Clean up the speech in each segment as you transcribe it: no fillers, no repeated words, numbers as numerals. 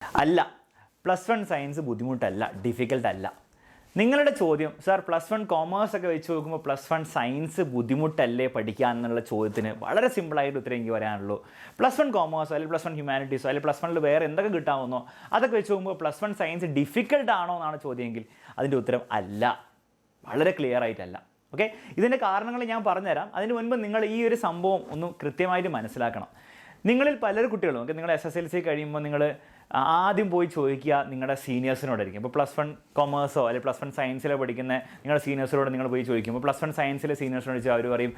അല്ല, +1 science ബുദ്ധിമുട്ടല്ല, difficult അല്ല. നിങ്ങളുടെ ചോദ്യം സാർ +1 കോമേഴ്സ് ഒക്കെ വെച്ച് നോക്കുമ്പോൾ +1 സയൻസ് ബുദ്ധിമുട്ടല്ലേ പഠിക്കാൻ എന്നുള്ള ചോദ്യത്തിന് വളരെ സിമ്പിളായിട്ട് ഉത്തരം എനിക്ക് പറയാനുള്ളൂ. +1 കോമേഴ്സോ അല്ലെങ്കിൽ +1 ഹ്യൂമാനിറ്റീസോ അല്ലെങ്കിൽ +1 വേറെ എന്തൊക്കെ കിട്ടാമെന്നോ അതൊക്കെ വെച്ച് നോക്കുമ്പോൾ +1 സയൻസ് ഡിഫിക്കൽട്ട് ആണോ എന്നാണ് ചോദ്യമെങ്കിൽ അതിൻ്റെ ഉത്തരം അല്ല, വളരെ ക്ലിയർ ആയിട്ടല്ല. ഓക്കെ, ഇതിൻ്റെ കാരണങ്ങൾ ഞാൻ പറഞ്ഞുതരാം. അതിന് മുൻപ് നിങ്ങൾ ഈ ഒരു സംഭവം ഒന്ന് കൃത്യമായിട്ട് മനസ്സിലാക്കണം. നിങ്ങളിൽ പല കുട്ടികളും ഓക്കെ, നിങ്ങൾ SSLC കഴിയുമ്പോൾ നിങ്ങൾ ആദ്യം പോയി ചോദിക്കുക നിങ്ങളുടെ സീനിയേഴ്സിനോടായിരിക്കും. ഇപ്പോൾ +1 കൊമേഴ്സോ അല്ലെങ്കിൽ +1 സയൻസിലോ പഠിക്കുന്ന നിങ്ങളുടെ സീനിയേഴ്സിനോട് നിങ്ങൾ പോയി ചോദിക്കുമ്പോൾ +1 സയൻസിലെ സീനിയേഴ്സിനോട് ചോദിച്ചാൽ അവർ പറയും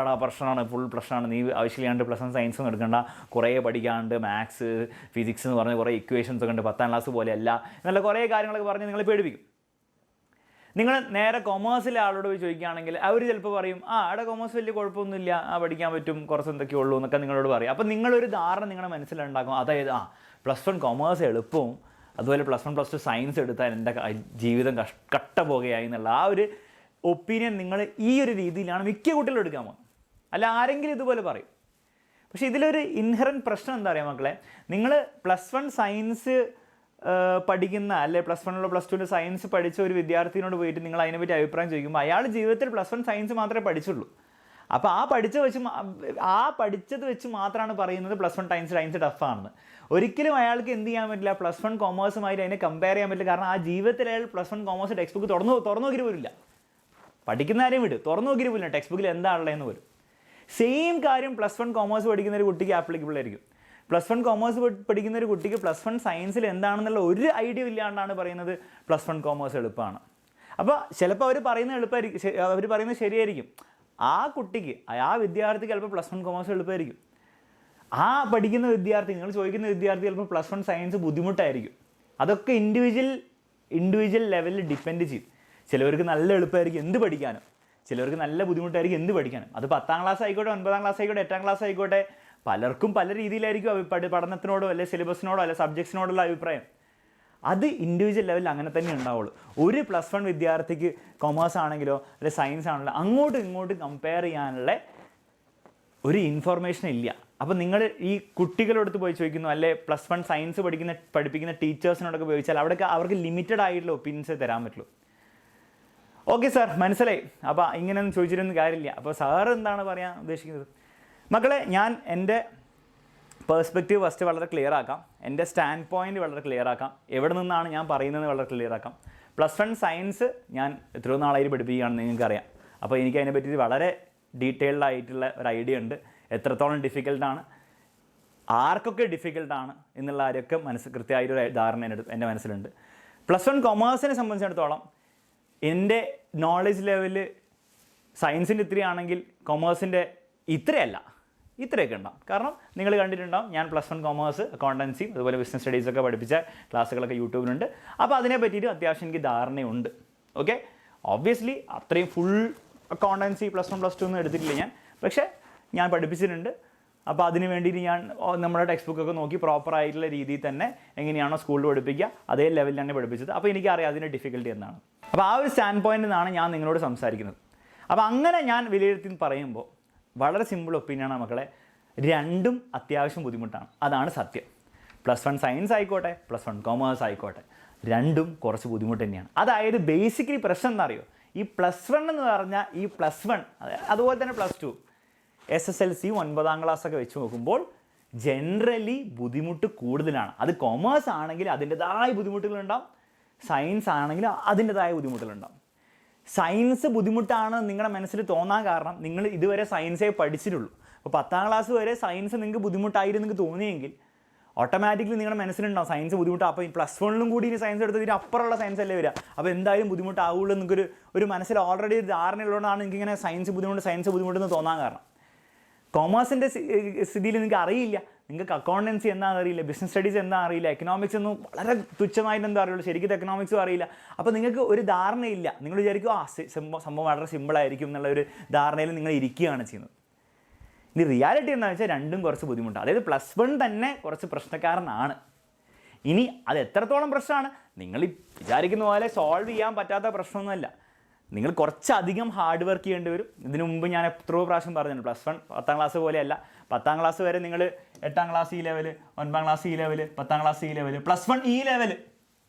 അടാ പ്രശ്നമാണ്, ഫുൾ പ്രശ്നമാണ്, നീ ആവശ്യമില്ലാണ്ട് +1 സയൻസ് ഒന്നും എടുക്കണ്ട, കുറേ പഠിക്കാണ്ട് മാത്സ് ഫിസിക്സ് എന്ന് പറഞ്ഞ് കുറേ ഇക്വേഷൻസ് ഒക്കെ ഉണ്ട്, 10ാം ക്ലാസ് പോലെയല്ല എന്നുള്ള കുറേ കാര്യങ്ങളൊക്കെ പറഞ്ഞ് നിങ്ങളെ പേടിപ്പിക്കും. നിങ്ങൾ നേരെ കൊമേഴ്സിലെ ആളോട് പോയി ചോദിക്കുകയാണെങ്കിൽ അവർ ചിലപ്പോൾ പറയും അവിടെ കൊമേഴ്സ് വലിയ കുഴപ്പമൊന്നുമില്ല, പഠിക്കാൻ പറ്റും, കുറച്ച് എന്തൊക്കെ ഉള്ളൂ എന്നൊക്കെ നിങ്ങളോട് പറയും. അപ്പോൾ നിങ്ങളൊരു ധാരണ നിങ്ങളുടെ മനസ്സിലുണ്ടാക്കും, അതായത് +1 കൊമേഴ്സ് എളുപ്പവും അതുപോലെ +1 +2 സയൻസ് എടുത്താൽ എൻ്റെ ജീവിതം കട്ട പോകുകയായി എന്നുള്ള ആ ഒരു ഒപ്പീനിയൻ നിങ്ങൾ ഈ ഒരു രീതിയിലാണ് മിക്ക കുട്ടികളും എടുക്കാൻ പോകുന്നത്. അല്ല ആരെങ്കിലും ഇതുപോലെ പറയും. പക്ഷേ ഇതിലൊരു ഇൻഹറൻറ്റ് പ്രശ്നം എന്താ പറയുക മക്കളെ, നിങ്ങൾ +1 സയൻസ് പഠിക്കുന്ന അല്ലെ +1 +2 സയൻസ് പഠിച്ച ഒരു വിദ്യാർത്ഥിനോട് പോയിട്ട് നിങ്ങൾ അതിനെപ്പറ്റി അഭിപ്രായം ചോദിക്കുമ്പോൾ അയാൾ ജീവിതത്തിൽ +1 സയൻസ് മാത്രമേ പഠിച്ചുള്ളൂ. അപ്പോൾ പഠിച്ചത് വെച്ച് മാത്രമാണ് പറയുന്നത് +1 സയൻസ് ടഫാണെന്ന്. ഒരിക്കലും അയാൾക്ക് എന്ത് ചെയ്യാൻ പറ്റില്ല, +1 കോമേഴ്സുമായിട്ട് അതിനെ കമ്പയർ ചെയ്യാൻ പറ്റില്ല. കാരണം ആ ജീവിതത്തിൽ അയാൾ +1 കോമേഴ്സ് ടെക്സ്റ്റ് ബുക്ക് തുറന്നു നോക്കിയിട്ട് പോലില്ല, പഠിക്കുന്ന കാര്യം വിട്ട് തുറന്നു നോക്കിയിട്ട് പോലില്ല ടെക്സ്റ്റ് ബുക്കിൽ എന്താണുള്ളതെന്ന് പോലും. സെയിം കാര്യം +1 കോമേഴ്സ് പഠിക്കുന്ന ഒരു കുട്ടിക്ക് ആപ്ലിക്കബിൾ ആയിരിക്കും. +1 കോമേഴ്സ് പഠിക്കുന്ന ഒരു കുട്ടിക്ക് +1 സയൻസിൽ എന്താണെന്നുള്ള ഒരു ഐഡിയ ഇല്ലാണ്ടാണ് പറയുന്നത് +1 കോമേഴ്സ് എളുപ്പമാണ്. അപ്പോൾ ചിലപ്പോൾ അവർ പറയുന്നത് എളുപ്പമായിരിക്കും, അവർ പറയുന്നത് ശരിയായിരിക്കും. ആ കുട്ടിക്ക് ആ വിദ്യാർത്ഥിക്ക് ചിലപ്പോൾ +1 കോമേഴ്സ് എളുപ്പമായിരിക്കും. ആ പഠിക്കുന്ന വിദ്യാർത്ഥി, നിങ്ങൾ ചോദിക്കുന്ന വിദ്യാർത്ഥി ചിലപ്പോൾ +1 സയൻസ് ബുദ്ധിമുട്ടായിരിക്കും. അതൊക്കെ ഇൻഡിവിജ്വൽ ലെവലിൽ ഡിപ്പെൻഡ് ചെയ്യും. ചിലവർക്ക് നല്ല എളുപ്പമായിരിക്കും എന്ത് പഠിക്കാനും, ചിലവർക്ക് നല്ല ബുദ്ധിമുട്ടായിരിക്കും എന്ത് പഠിക്കാനും. അത് 10ാം ക്ലാസ് ആയിക്കോട്ടെ, 9ാം ക്ലാസ് ആയിക്കോട്ടെ, 8ാം ക്ലാസ് ആയിക്കോട്ടെ, പലർക്കും പല രീതിയിലായിരിക്കും പഠനത്തിനോടോ അല്ലെങ്കിൽ സിലബസിനോടോ അല്ലെങ്കിൽ സബ്ജക്ട്സിനോടുള്ള അഭിപ്രായം. അത് ഇൻഡിവിജ്വൽ ലെവലിൽ അങ്ങനെ തന്നെ ഉണ്ടാവുള്ളൂ. ഒരു +1 വിദ്യാർത്ഥിക്ക് കൊമേഴ്സ് ആണെങ്കിലോ അല്ലെങ്കിൽ സയൻസ് ആണെങ്കിലോ അങ്ങോട്ടും ഇങ്ങോട്ടും കമ്പയർ ചെയ്യാനുള്ള ഒരു ഇൻഫർമേഷൻ ഇല്ല. അപ്പോൾ നിങ്ങൾ ഈ കുട്ടികളോടത്ത് പോയി ചോദിക്കുന്നു അല്ലെ +1 സയൻസ് പഠിപ്പിക്കുന്ന ടീച്ചേഴ്സിനോടൊക്കെ ചോദിച്ചാൽ അവിടെയൊക്കെ അവർക്ക് ലിമിറ്റഡ് ആയിട്ടുള്ള ഒപ്പീനിയൻസ് തരാൻ പറ്റുള്ളൂ. ഓക്കെ സാർ, മനസ്സിലായി. അപ്പോൾ ഇങ്ങനെയൊന്നും ചോദിച്ചിട്ടൊന്നും കാര്യമില്ല. അപ്പോൾ സാർ എന്താണ് പറയാൻ ഉദ്ദേശിക്കുന്നത്? മക്കളെ, ഞാൻ എൻ്റെ പേഴ്സ്പെക്റ്റീവ് ഫസ്റ്റ് വളരെ ക്ലിയർ ആക്കാം, എൻ്റെ സ്റ്റാൻഡ് പോയിൻറ്റ് വളരെ ക്ലിയർ ആക്കാം, എവിടെ നിന്നാണ് ഞാൻ പറയുന്നത് വളരെ ക്ലിയർ ആക്കാം. +1 സയൻസ് ഞാൻ എത്രയോ നാളായി പഠിപ്പിക്കുകയാണെന്ന് നിങ്ങൾക്കറിയാം. അപ്പോൾ എനിക്ക് അതിനെപ്പറ്റി വളരെ ഡീറ്റെയിൽഡ് ആയിട്ടുള്ള ഒരു ഐഡിയ ഉണ്ട്, എത്രത്തോളം ഡിഫിക്കൽട്ടാണ്, ആർക്കൊക്കെ ഡിഫിക്കൽട്ടാണ് എന്നുള്ള കാര്യമൊക്കെ കൃത്യമായിട്ടൊരു ധാരണ എൻ്റെ മനസ്സിലുണ്ട്. +1 കൊമേഴ്സിനെ സംബന്ധിച്ചിടത്തോളം എൻ്റെ നോളജ് ലെവല് സയൻസിൻ്റെ ഇത്രയാണെങ്കിൽ കൊമേഴ്സിൻ്റെ ഇത്രയൊക്കെ ഉണ്ടാവും. കാരണം നിങ്ങൾ കണ്ടിട്ടുണ്ടാവും, ഞാൻ +1 കോമേഴ്സ് അക്കൗണ്ടൻസി അതുപോലെ ബിസിനസ് സ്റ്റഡീസൊക്കെ പഠിപ്പിച്ച ക്ലാസ്സുകളൊക്കെ യൂട്യൂബിലുണ്ട്. അപ്പോൾ അതിനെ പറ്റിയിട്ട് അത്യാവശ്യം എനിക്ക് ധാരണയുണ്ട്. ഓക്കെ, ഒബ്വിയസ്ലി അത്രയും ഫുൾ അക്കൗണ്ടൻസി +1 +2 ഒന്നും എടുത്തിട്ടില്ല ഞാൻ, പക്ഷേ ഞാൻ പഠിപ്പിച്ചിട്ടുണ്ട്. അപ്പോൾ അതിന് വേണ്ടിയിട്ട് ഞാൻ നമ്മുടെ ടെക്സ്റ്റ് ബുക്കൊക്കെ നോക്കി പ്രോപ്പറായിട്ടുള്ള രീതിയിൽ തന്നെ എങ്ങനെയാണോ സ്കൂളിൽ പഠിപ്പിക്കുക അതേ ലെവലിൽ തന്നെ പഠിപ്പിച്ചത്. അപ്പോൾ എനിക്കറിയാം അതിൻ്റെ ഡിഫിക്കൽട്ടി എന്താണ്. അപ്പോൾ ആ ഒരു സ്റ്റാൻഡ് പോയിന്റിൽ നിന്നാണ് ഞാൻ നിങ്ങളോട് സംസാരിക്കുന്നത്. അപ്പോൾ അങ്ങനെ ഞാൻ വിലയിരുത്തി പറയുമ്പോൾ വളരെ സിമ്പിൾ ഒപ്പീനിയനാണ് മക്കളെ, രണ്ടും അത്യാവശ്യം ബുദ്ധിമുട്ടാണ്, അതാണ് സത്യം. +1 സയൻസ് ആയിക്കോട്ടെ +1 കോമേഴ്സ് ആയിക്കോട്ടെ, രണ്ടും കുറച്ച് ബുദ്ധിമുട്ട് തന്നെയാണ്. അതായത് ബേസിക്കലി പ്രശ്നം എന്താ അറിയോ, ഈ +1 എന്ന് പറഞ്ഞാൽ ഈ +1 അതുപോലെ തന്നെ +2 SSLC 9ാം ക്ലാസ്സൊക്കെ വെച്ച് നോക്കുമ്പോൾ ജനറലി ബുദ്ധിമുട്ട് കൂടുതലാണ്. അത് കൊമേഴ്സ് ആണെങ്കിൽ അതിൻ്റെതായ ബുദ്ധിമുട്ടുകളുണ്ടാവും, സയൻസ് ആണെങ്കിൽ അതിൻ്റെതായ ബുദ്ധിമുട്ടുകളുണ്ടാവും. സയൻസ് ബുദ്ധിമുട്ടാണ് നിങ്ങളുടെ മനസ്സിൽ തോന്നാൻ കാരണം നിങ്ങൾ ഇതുവരെ സയൻസേ പഠിച്ചിട്ടുള്ളൂ. അപ്പോൾ 10ാം ക്ലാസ് വരെ സയൻസ് നിങ്ങൾക്ക് ബുദ്ധിമുട്ടായിരുന്നു നിങ്ങൾക്ക് തോന്നിയെങ്കിൽ ഓട്ടോമാറ്റിക്കലി നിങ്ങളുടെ മനസ്സിലുണ്ടാവും സയൻസ് ബുദ്ധിമുട്ടാണ്. അപ്പോൾ ഈ +1ലും കൂടി ഇനി സയൻസ് എടുത്തതിന് അപ്പുറമുള്ള സയൻസ് അല്ലേ വരിക, അപ്പോൾ എന്തായാലും ബുദ്ധിമുട്ടാവുള്ളൂ നിങ്ങൾക്കൊരു മനസ്സിൽ ഓൾറെഡി ഒരു ധാരണയുള്ളതുകൊണ്ടാണ് എനിക്കിങ്ങനെ സയൻസ് ബുദ്ധിമുട്ടെന്ന് തോന്നാൻ കാരണം. കൊമേഴ്സിൻ്റെ സ്ഥിതിയിൽ നിങ്ങൾക്ക് അറിയില്ല, നിങ്ങൾക്ക് അക്കൗണ്ടൻസി എന്താണെന്ന് അറിയില്ല, ബിസിനസ് സ്റ്റഡീസ് എന്താണെന്ന് അറിയില്ല, എക്കണോമിക്സ് ഒന്നും വളരെ തുച്ഛമായിട്ട് എന്താ അറിയുള്ളൂ, ശരിക്കും എക്കണോമിക്സും അറിയില്ല. അപ്പോൾ നിങ്ങൾക്ക് ഒരു ധാരണയില്ല, നിങ്ങൾ വിചാരിക്കും സംഭവം വളരെ സിമ്പിളായിരിക്കും എന്നുള്ള ഒരു ധാരണയിൽ നിങ്ങൾ ഇരിക്കുകയാണ് ചെയ്യുന്നത്. ഇനി റിയാലിറ്റി എന്താണെന്ന് വെച്ചാൽ രണ്ടും കുറച്ച് ബുദ്ധിമുട്ടാണ്. അതായത് +1 തന്നെ കുറച്ച് പ്രശ്നക്കാരനാണ്. ഇനി അത് എത്രത്തോളം പ്രശ്നമാണ്, നിങ്ങൾ വിചാരിക്കുന്ന പോലെ സോൾവ് ചെയ്യാൻ പറ്റാത്ത പ്രശ്നമൊന്നുമല്ല. നിങ്ങൾ കുറച്ചധികം ഹാർഡ് വർക്ക് ചെയ്യേണ്ടി വരും. ഇതിനു മുമ്പ് ഞാൻ എത്രയോ പ്രാവശ്യം പറഞ്ഞിട്ടുണ്ട്, +1 10ാം ക്ലാസ് പോലെയല്ല. 10ാം ക്ലാസ് വരെ നിങ്ങൾ 8ാം ക്ലാസ് ഈ ലെവൽ, 9ാം ക്ലാസ് ഈ ലെവൽ, 10ാം ക്ലാസ് ഈ ലെവൽ, +1 ഈ ലെവൽ.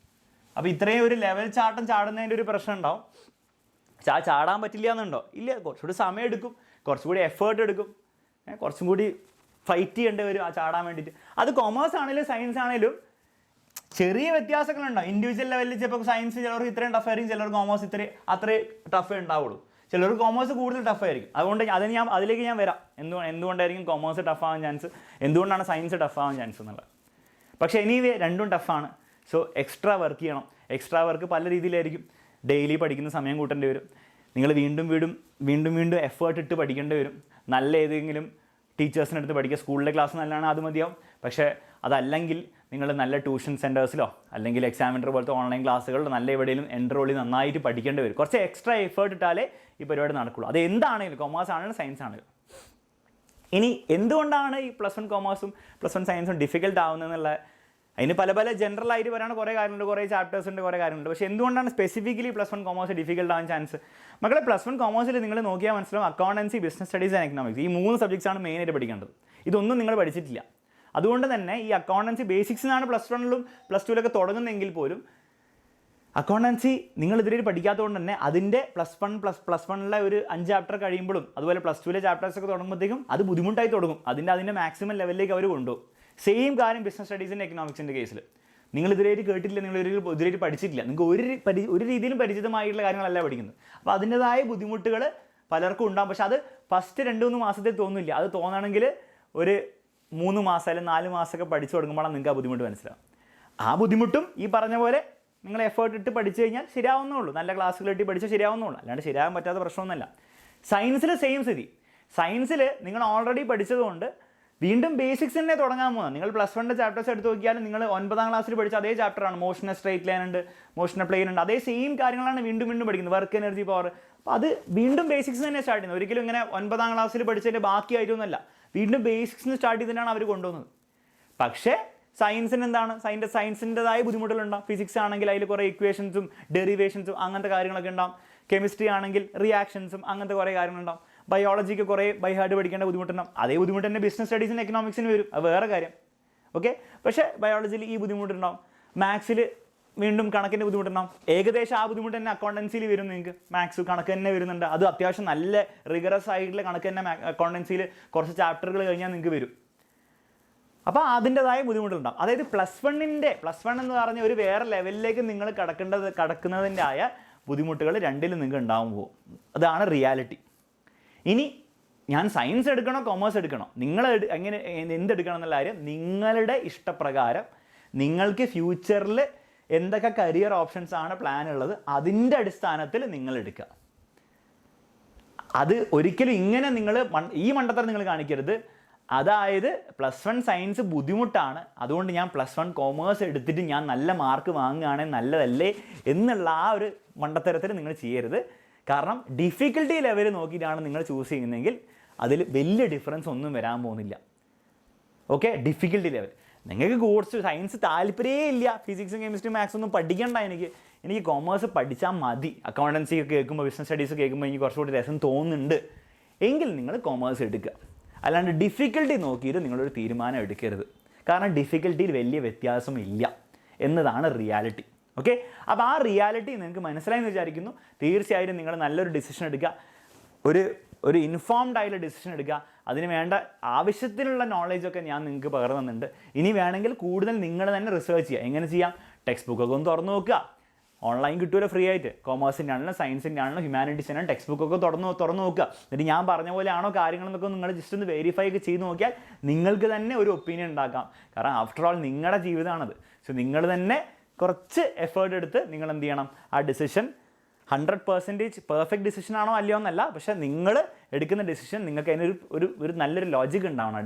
അപ്പോൾ ഇത്രയും ഒരു ലെവൽ ചാട്ടം ചാടുന്നതിൻ്റെ ഒരു പ്രശ്നം ഉണ്ടാവും. ചാടാൻ പറ്റില്ല എന്നുണ്ടോ? ഇല്ല, കുറച്ചുകൂടി സമയം എടുക്കും, കുറച്ചുകൂടി എഫേർട്ട് എടുക്കും, കുറച്ചും കൂടി ഫൈറ്റ് ചെയ്യേണ്ടി വരും ആ ചാടാൻ വേണ്ടിയിട്ട്. അത് കൊമേഴ്സ് ആണെങ്കിലും സയൻസ് ആണെങ്കിലും ചെറിയ വ്യത്യാസങ്ങളുണ്ടാവും. ഇൻഡിവിജ്വൽ ലെവലിൽ ചിലപ്പോൾ സയൻസ് ചിലർക്ക് ഇത്രയും ടഫ് ആയിരിക്കും, ചിലർക്ക് കോമേഴ്സ് അത്രയും ടഫേ ഉണ്ടാവുള്ളൂ. ചിലർക്ക് കോമേഴ്സ് കൂടുതൽ ടഫായിരിക്കും. അതുകൊണ്ട് അതിലേക്ക് ഞാൻ വരാം. എന്തുകൊണ്ടായിരിക്കും കോമേഴ്സ് ടഫ് ആവാൻ ചാൻസ്, എന്തുകൊണ്ടാണ് സയൻസ് ടഫ് ആവാൻ ചാൻസ് എന്നുള്ളത്. പക്ഷേ എനിവേ രണ്ടും ടഫാണ്. സോ എക്സ്ട്രാ വർക്ക് ചെയ്യണം. എക്സ്ട്രാ വർക്ക് പല രീതിയിലായിരിക്കും. ഡെയിലി പഠിക്കുന്ന സമയം കൂട്ടേണ്ടി വരും. നിങ്ങൾ വീണ്ടും എഫേർട്ട് ഇട്ട് പഠിക്കേണ്ടി വരും. നല്ല ഏതെങ്കിലും ടീച്ചേഴ്സിനടുത്ത് പഠിക്കുക. സ്കൂളിലെ ക്ലാസ് നല്ലതാണ്, അത് മതിയാവും. പക്ഷേ അതല്ലെങ്കിൽ നിങ്ങൾ നല്ല ട്യൂഷൻ സെൻറ്റേഴ്സിലോ അല്ലെങ്കിൽ എക്സാമിനർ പോലത്തെ ഓൺലൈൻ ക്ലാസ്സുകളിൽ നല്ല എവിടെയെങ്കിലും എൻറോൾ ചെയ്ത് നന്നായിട്ട് പഠിക്കേണ്ടി വരും. കുറച്ച് എക്സ്ട്രാ എഫേർട്ട് ഇട്ടാലേ ഈ പരിപാടി നടക്കുള്ളൂ. അത് എന്താണെങ്കിലും, കൊമേഴ്സ് ആണെങ്കിലും സയൻസ് ആണെങ്കിലും. ഇനി എന്തുകൊണ്ടാണ് ഈ +1 കോമേഴ്സും +1 സയൻസും ഡിഫിക്കൽട്ട് ആവുന്നതെന്നുള്ള, അതിന് പല ജനറൽ ആയിട്ട് പറയാനുള്ള കുറേ കാര്യങ്ങളുണ്ട്, കുറേ ചാപ്റ്റേഴ്സ് ഉണ്ട്, കുറേ കാര്യങ്ങളുണ്ട്. പക്ഷേ എന്തുകൊണ്ടാണ് സ്പെസിഫിക്കലി +1 കോമേഴ്സ് ഡിഫിക്കൽട്ട് ആവാൻ ചാൻസ്? മക്കളെ, +1 കോമേഴ്സിൽ നിങ്ങൾ നോക്കിയാൽ മനസ്സിലാവും, accountancy, business studies and economics, ഈ 3 സബ്ജക്ട്സാണ് മെയിനായിട്ട് പഠിക്കേണ്ടത്. ഇതൊന്നും നിങ്ങൾ പഠിച്ചിട്ടില്ല. അതുകൊണ്ട് തന്നെ ഈ അക്കൗണ്ടൻസി ബേസിക്സിനാണ് +1ലും +2ലൊക്കെ തുടങ്ങുന്നതെങ്കിൽ പോലും അക്കൗണ്ടൻസി നിങ്ങൾ ഇതുവരെ പഠിക്കാത്തതുകൊണ്ട് തന്നെ അതിൻ്റെ +1 ഒരു 5 ചാപ്റ്റർ കഴിയുമ്പോഴും അതുപോലെ +2ലെ ചാപ്റ്റേഴ്സൊക്കെ തുടങ്ങുമ്പോഴത്തേക്കും അത് ബുദ്ധിമുട്ടായി തുടങ്ങും. അതിൻ്റെ മാക്സിമം ലെവലിലേക്ക് അവർ കൊണ്ടുപോകും. സെയിം കാര്യം ബിസിനസ് സ്റ്റഡീസിൻ്റെ എക്കണോമിക്സിൻ്റെ കേസിൽ. നിങ്ങൾ ഇതുവരെ കേട്ടിട്ടില്ല, നിങ്ങൾ ഇതുവരെ പഠിച്ചിട്ടില്ല, നിങ്ങൾക്ക് ഒരു രീതിയിലും പരിചിതമായിട്ടുള്ള കാര്യങ്ങളല്ല പഠിക്കുന്നത്. അപ്പോൾ അതിൻ്റെതായ ബുദ്ധിമുട്ടുകൾ പലർക്കും ഉണ്ടാകും. പക്ഷെ അത് ഫസ്റ്റ് 2-3 മാസത്തിൽ തോന്നില്ല. അത് തോന്നണമെങ്കിൽ ഒരു 3 മാസം അല്ലെങ്കിൽ 4 മാസമൊക്കെ പഠിച്ചു തുടങ്ങുമ്പോഴാണ് നിങ്ങൾക്ക് ആ ബുദ്ധിമുട്ട് മനസ്സിലാവും. ആ ബുദ്ധിമുട്ടും ഈ പറഞ്ഞ പോലെ നിങ്ങൾ എഫേർട്ട് ഇട്ട് പഠിച്ചു കഴിഞ്ഞാൽ ശരിയാവുന്നുള്ളൂ. നല്ല ക്ലാസ്സുകൾ ഇട്ട് പഠിച്ചാൽ ശരിയാവുന്നുള്ളൂ. അല്ലാണ്ട് ശരിയാകാൻ പറ്റാത്ത പ്രശ്നമൊന്നുമല്ല. സയൻസിൽ സെയിം സ്ഥിതി. സയൻസിൽ നിങ്ങൾ ഓൾറെഡി പഠിച്ചതുകൊണ്ട് വീണ്ടും ബേസിക്സ് തന്നെ തുടങ്ങാൻ പോകുന്നത്. നിങ്ങൾ +1ൻ്റെ ചാപ്റ്റേഴ്സ് എടുത്ത് നോക്കിയാലും നിങ്ങൾ 9ാം ക്ലാസ്സിൽ പഠിച്ച അതേ ചാപ്റ്ററാണ്. മോഷൻ സ്ട്രേറ്റ് ലൈൻ ഉണ്ട്, മോഷൻ പ്ലെയിൻ ഉണ്ട്, അതേ സെയിം കാര്യങ്ങളാണ് വീണ്ടും പഠിക്കുന്നത്. Work, energy, power. അപ്പോൾ അത് വീണ്ടും ബേസിക്സ് തന്നെ സ്റ്റാർട്ട് ചെയ്യുന്നത്. ഒരിക്കലും ഇങ്ങനെ 9ാം ക്ലാസ്സിൽ പഠിച്ചതിൻ്റെ ബാക്കിയായിട്ടൊന്നുമല്ല, വീണ്ടും ബേസിക്സിന് സ്റ്റാർട്ട് ചെയ്തിട്ടാണ് അവർ കൊണ്ടുവന്നത്. പക്ഷേ സയൻസിന് എന്താണ്, സയൻസിൻ്റെതായ ബുദ്ധിമുട്ടുകളുണ്ടാവും. ഫിസിക്സ് ആണെങ്കിൽ അതിൽ കുറേ ഇക്വേഷൻസും ഡെറിവേഷൻസും അങ്ങനത്തെ കാര്യങ്ങളൊക്കെ ഉണ്ടാവും. കെമിസ്ട്രി ആണെങ്കിൽ റിയാക്ഷൻസും അങ്ങനത്തെ കുറേ കാര്യങ്ങളുണ്ടാവും. ബയോളജിക്ക് കുറേ ബൈ ഹാർഡ് പഠിക്കേണ്ട ബുദ്ധിമുട്ടുണ്ടാവും. അതേ ബുദ്ധിമുട്ട് തന്നെ ബിസിനസ് സ്റ്റഡീസിന് എക്കണോമിക്സിന് വരും. അത് വേറെ കാര്യം. ഓക്കെ, പക്ഷേ ബയോളജിയിൽ ഈ ബുദ്ധിമുട്ടുണ്ടാവും. മാത്സിൽ വീണ്ടും കണക്കിൻ്റെ ബുദ്ധിമുട്ടുണ്ടാവും. ഏകദേശം ആ ബുദ്ധിമുട്ട് തന്നെ അക്കൗണ്ടൻസിയിൽ വരും. നിങ്ങൾക്ക് മാത്സ് കണക്ക് തന്നെ വരുന്നുണ്ട്. അത് അത്യാവശ്യം നല്ല റിഗറസ് ആയിട്ടുള്ള കണക്ക് തന്നെ അക്കൗണ്ടൻസിയിൽ കുറച്ച് ചാപ്റ്ററുകൾ കഴിഞ്ഞാൽ നിങ്ങൾക്ക് വരും. അപ്പോൾ അതിൻ്റെതായ ബുദ്ധിമുട്ടുണ്ടാവും. അതായത് +1 എന്ന് പറഞ്ഞ ഒരു വേറെ ലെവലിലേക്ക് നിങ്ങൾ കടക്കുന്നതിൻ്റെ ആയ ബുദ്ധിമുട്ടുകൾ രണ്ടിലും നിങ്ങൾക്ക് ഉണ്ടാകുമ്പോൾ അതാണ് റിയാലിറ്റി. ഇനി ഞാൻ സയൻസ് എടുക്കണോ കൊമേഴ്സ് എടുക്കണോ, നിങ്ങൾ എന്തെടുക്കണം എന്നുള്ള കാര്യം നിങ്ങളുടെ ഇഷ്ടപ്രകാരം നിങ്ങൾക്ക് ഫ്യൂച്ചറിൽ എന്തൊക്കെ കരിയർ ഓപ്ഷൻസ് ആണ് പ്ലാൻ ഉള്ളത് അതിൻ്റെ അടിസ്ഥാനത്തിൽ നിങ്ങൾ എടുക്കുക. അത് ഒരിക്കലും ഇങ്ങനെ ഈ മണ്ടത്തരം നിങ്ങൾ കാണിക്കരുത്. അതായത് +1 സയൻസ് ബുദ്ധിമുട്ടാണ്, അതുകൊണ്ട് ഞാൻ +1 കോമേഴ്സ് എടുത്തിട്ട് ഞാൻ നല്ല മാർക്ക് വാങ്ങുകയാണെങ്കിൽ നല്ലതല്ലേ എന്നുള്ള ആ ഒരു മണ്ടത്തരത്തിൽ നിങ്ങൾ ചെയ്യരുത്. കാരണം ഡിഫിക്കൽട്ടി ലെവൽ നോക്കിയിട്ടാണ് നിങ്ങൾ ചൂസ് ചെയ്യുന്നതെങ്കിൽ അതിൽ വലിയ ഡിഫറൻസ് ഒന്നും വരാൻ പോകുന്നില്ല. ഓക്കെ, ഡിഫിക്കൽട്ടി ലെവൽ നിങ്ങൾക്ക് കോഴ്സ് സയൻസ് താല്പര്യമേ ഇല്ല, ഫിസിക്സും കെമിസ്ട്രിയും മാത്സും ഒന്നും പഠിക്കണ്ട, എനിക്ക് കോമേഴ്സ് പഠിച്ചാൽ മതി, അക്കൗണ്ടൻസി ഒക്കെ കേൾക്കുമ്പോൾ ബിസിനസ് സ്റ്റഡീസ് കേൾക്കുമ്പോൾ എനിക്ക് കുറച്ചുകൂടി രസം തോന്നുന്നുണ്ട് എങ്കിൽ നിങ്ങൾ കോമേഴ്സ് എടുക്കുക. അല്ലാണ്ട് ഡിഫിക്കൽട്ടി നോക്കിയിട്ട് നിങ്ങളൊരു തീരുമാനം എടുക്കരുത്. കാരണം ഡിഫിക്കൽട്ടിയിൽ വലിയ വ്യത്യാസമില്ല എന്നതാണ് റിയാലിറ്റി. ഓക്കെ, അപ്പോൾ ആ റിയാലിറ്റി നിങ്ങൾക്ക് മനസ്സിലായെന്ന് വിചാരിക്കുന്നു. തീർച്ചയായും നിങ്ങൾ നല്ലൊരു ഡിസിഷൻ എടുക്കുക, ഒരു ഇൻഫോംഡ് ആയിട്ടുള്ള ഡിസിഷൻ എടുക്കുക. അതിന് വേണ്ട ആവശ്യത്തിനുള്ള നോളേജൊക്കെ ഞാൻ നിങ്ങൾക്ക് പകർന്നു തന്നിട്ടുണ്ട്. ഇനി വേണമെങ്കിൽ കൂടുതൽ നിങ്ങൾ തന്നെ റിസർച്ച് ചെയ്യുക. എങ്ങനെ ചെയ്യാം? ടെക്സ്റ്റ് ബുക്കൊക്കെ ഒന്ന് തുറന്നു നോക്കുക. ഓൺലൈൻ കിട്ടുമല്ലോ ഫ്രീ ആയിട്ട്. കൊമേഴ്സിൻ്റെ ആണെങ്കിലും സയൻസിൻ്റെ ആണെങ്കിലും ഹ്യൂമാനിറ്റീസിൻ്റെ ആണെങ്കിലും ടെക്സ്റ്റ് ബുക്കൊക്കെ തുറന്നു നോക്കുക. എന്നിട്ട് ഞാൻ പറഞ്ഞ പോലെയാണോ കാര്യങ്ങളെന്നൊക്കെ നിങ്ങൾ ജസ്റ്റ് ഒന്ന് വെരിഫൈ ഒക്കെ ചെയ്ത് നോക്കിയാൽ നിങ്ങൾക്ക് തന്നെ ഒരു ഒപ്പീനിയൻ ഉണ്ടാക്കാം. കാരണം ആഫ്റ്റർ ഓൾ നിങ്ങളുടെ ജീവിതമാണത്. സോ നിങ്ങൾ തന്നെ കുറച്ച് എഫേർട്ട് എടുത്ത് നിങ്ങൾ എന്ത് ചെയ്യണം, ആ ഡിസിഷൻ 100% പെർഫെക്റ്റ് ഡിസിഷൻ ആണോ അല്ലയോ എന്നല്ല, പക്ഷേ നിങ്ങൾ എടുക്കുന്ന ഡിസിഷൻ നിങ്ങൾക്ക് അതിനൊരു നല്ലൊരു ലോജിക് ഉണ്ടാവണം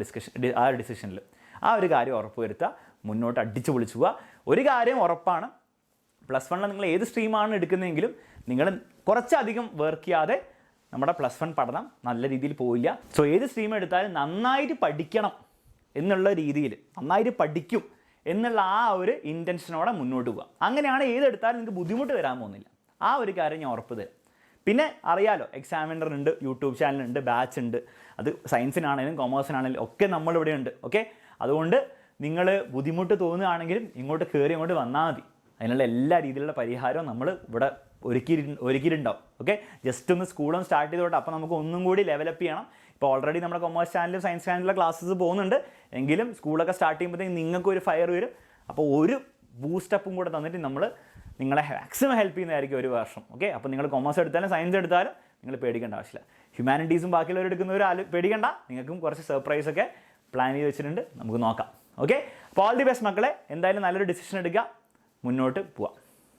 ആ ഡിസിഷനിൽ. ആ ഒരു കാര്യം ഉറപ്പുവരുത്തുക, മുന്നോട്ട് അടിച്ചു പൊളിച്ചു പോവുക. ഒരു കാര്യം ഉറപ്പാണ്, +1 നിങ്ങൾ ഏത് സ്ട്രീമാണ് എടുക്കുന്നതെങ്കിലും നിങ്ങൾ കുറച്ചധികം വർക്ക് ചെയ്യാതെ നമ്മുടെ +1 പഠനം നല്ല രീതിയിൽ പോയില്ല. സോ ഏത് സ്ട്രീം എടുത്താലും നന്നായിട്ട് പഠിക്കണം എന്നുള്ള രീതിയിൽ, നന്നായിട്ട് പഠിക്കും എന്നുള്ള ആ ഒരു ഇൻറ്റൻഷനോടെ മുന്നോട്ട് പോവുക. അങ്ങനെയാണ് ഏതെടുത്താലും നിങ്ങൾക്ക് ബുദ്ധിമുട്ട് വരാൻ പോകുന്നില്ല. ആ ഒരു കാര്യം ഞാൻ ഉറപ്പ് തരാം. പിന്നെ അറിയാലോ, എക്സാമിനർ ഉണ്ട്, യൂട്യൂബ് ചാനലുണ്ട്, ബാച്ച് ഉണ്ട്. അത് സയൻസിനാണെങ്കിലും കൊമേഴ്സിനാണെങ്കിലും ഒക്കെ നമ്മളിവിടെ ഉണ്ട്. ഓക്കെ, അതുകൊണ്ട് നിങ്ങൾ ബുദ്ധിമുട്ട് തോന്നുകയാണെങ്കിലും ഇങ്ങോട്ട് കയറി ഇങ്ങോട്ട് വന്നാൽ മതി. അതിനുള്ള എല്ലാ രീതിയിലുള്ള പരിഹാരവും നമ്മൾ ഇവിടെ ഒരുക്കിയിട്ടുണ്ടാവും. ഓക്കെ, ജസ്റ്റ് ഒന്ന് സ്കൂളും സ്റ്റാർട്ട് ചെയ്തോട്ടെ. അപ്പോൾ നമുക്ക് ഒന്നും കൂടി ലെവലപ്പ് ചെയ്യണം. ഇപ്പോൾ ഓൾറെഡി നമ്മുടെ കൊമേഴ്സ് ചാനലും സയൻസ് ചാനലിലെ ക്ലാസ്സസ് പോകുന്നുണ്ട്. എങ്കിലും സ്കൂളൊക്കെ സ്റ്റാർട്ട് ചെയ്യുമ്പോഴത്തേക്കും നിങ്ങൾക്കൊരു ഫയർ വരും. അപ്പോൾ ഒരു ബൂസ്റ്റപ്പും കൂടെ തന്നിട്ട് നമ്മൾ നിങ്ങളെ മാക്സിമം ഹെൽപ്പ് ചെയ്യുന്നതായിരിക്കും ഒരു വർഷം. ഓക്കെ, അപ്പോൾ നിങ്ങൾ കൊമേഴ്സ് എടുത്താലും സയൻസ് എടുത്താലും നിങ്ങൾ പേടിക്കേണ്ട ആവശ്യമില്ല. ഹ്യൂമാനിറ്റീസും ബാക്കിയുള്ളവർ എടുക്കുന്നവർ പേടിക്കേണ്ട. നിങ്ങൾക്കും കുറച്ച് സർപ്രൈസൊക്കെ പ്ലാൻ ചെയ്ത് വെച്ചിട്ടുണ്ട്. നമുക്ക് നോക്കാം. ഓക്കെ, അപ്പോൾ ഓൾ ദി ബെസ്റ്റ് മക്കളെ. എന്തായാലും നല്ലൊരു ഡിസിഷൻ എടുക്കുക, മുന്നോട്ട് പോവാം.